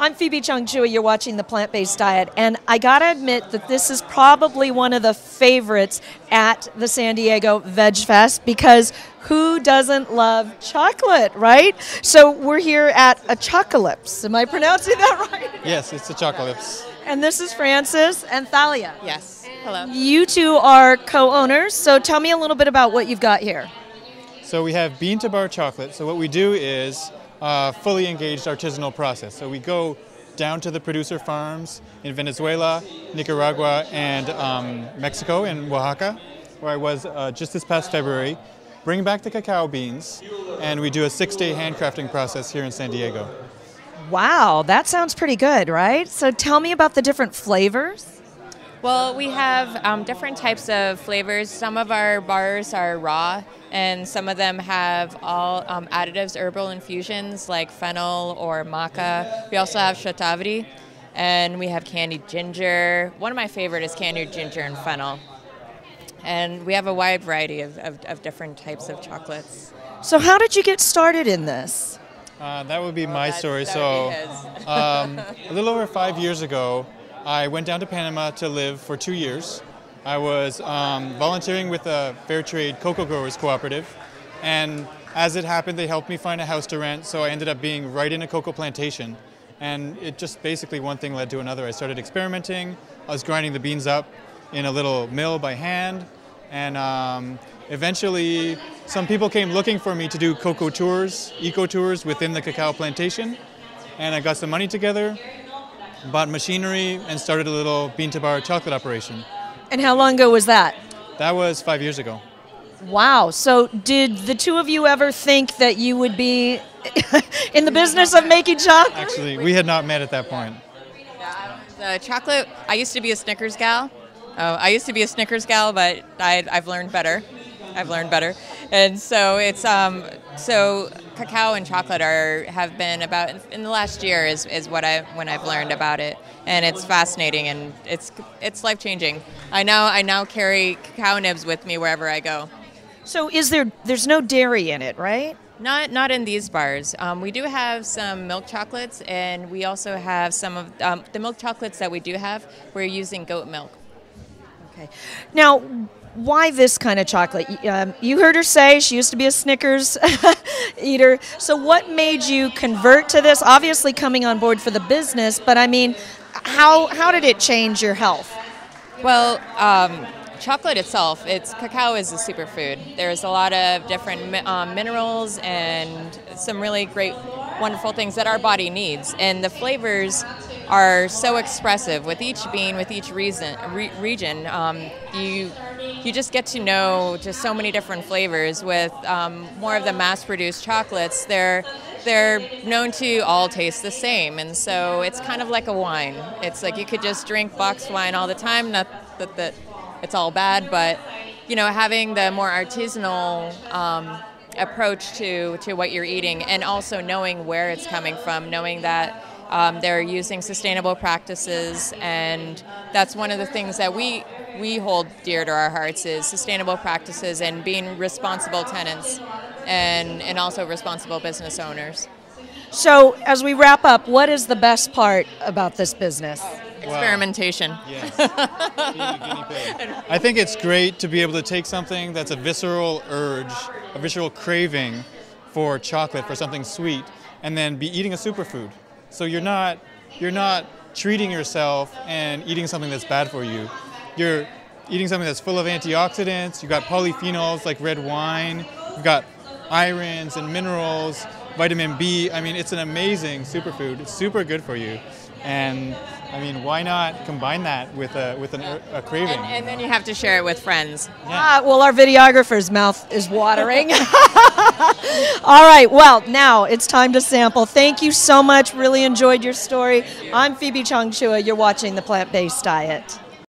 I'm Phoebe Chung-Chua. You're watching The Plant-Based Diet, and I gotta admit that this is probably one of the favorites at the San Diego Veg Fest, because who doesn't love chocolate, right? So we're here at aChocolypse. Am I pronouncing that right? Yes, it's aChocolypse. And this is Francis and Thalia. Yes. Hello. You two are co-owners, so tell me a little bit about what you've got here. So we have bean to bar chocolate. So what we do is fully engaged artisanal process. So we go down to the producer farms in Venezuela, Nicaragua, and Mexico, in Oaxaca, where I was just this past February. Bring back the cacao beans, and we do a 6-day handcrafting process here in San Diego. Wow, that sounds pretty good, right? So tell me about the different flavors. Well, we have different types of flavors. Some of our bars are raw, and some of them have all additives, herbal infusions like fennel or maca. We also have shatavari, and we have candied ginger. One of my favorite is candied ginger and fennel. And we have a wide variety of different types of chocolates. So how did you get started in this? That would be my story. A little over 5 years ago, I went down to Panama to live for 2 years. I was volunteering with a fair trade cocoa growers cooperative, and as it happened, they helped me find a house to rent, so I ended up being right in a cocoa plantation. And it just basically one thing led to another. I started experimenting. I was grinding the beans up in a little mill by hand, and eventually some people came looking for me to do cocoa tours, eco tours within the cacao plantation, and I got some money together, bought machinery, and started a little bean to bar chocolate operation. And how long ago was that? That was 5 years ago. Wow. So did the two of you ever think that you would be in the business of making chocolate? Actually, we had not met at that point. The chocolate, I used to be a Snickers gal. But I've learned better. And so it's so cacao and chocolate have been about in the last year is when I've learned about it, and it's fascinating, and it's life-changing. I now carry cacao nibs with me wherever I go. So there's no dairy in it, right? Not in these bars. We do have some milk chocolates, and we also have some of the milk chocolates that we do have. We're using goat milk. Okay. Now, why this kind of chocolate? You heard her say she used to be a Snickers eater. So what made you convert to this? Obviously coming on board for the business, but I mean, how did it change your health? Well, chocolate itself, cacao is a superfood. There's a lot of different minerals and some really great, wonderful things that our body needs. And the flavors are so expressive with each bean, with each region. You just get to know just so many different flavors. With more of the mass-produced chocolates, they're known to all taste the same, and so it's kind of like a wine. It's like you could just drink boxed wine all the time. Not that it's all bad, but having the more artisanal approach to what you're eating, and also knowing where it's coming from, knowing that they're using sustainable practices, and that's one of the things that we hold dear to our hearts is sustainable practices and being responsible tenants and also responsible business owners. So as we wrap up, what is the best part about this business? Experimentation. Wow. Yes. I think it's great to be able to take something that's a visceral urge, a visceral craving for chocolate, for something sweet, and then be eating a superfood. So you're not treating yourself and eating something that's bad for you. You're eating something that's full of antioxidants. You've got polyphenols like red wine. You've got irons and minerals, vitamin B. I mean, it's an amazing superfood. It's super good for you. And I mean, why not combine that with a craving? And then you have to share it with friends. Yeah. Well, our videographer's mouth is watering. All right, well, now it's time to sample. Thank you so much. Really enjoyed your story. I'm Phoebe Chung-Chua. You're watching The Plant-Based Diet.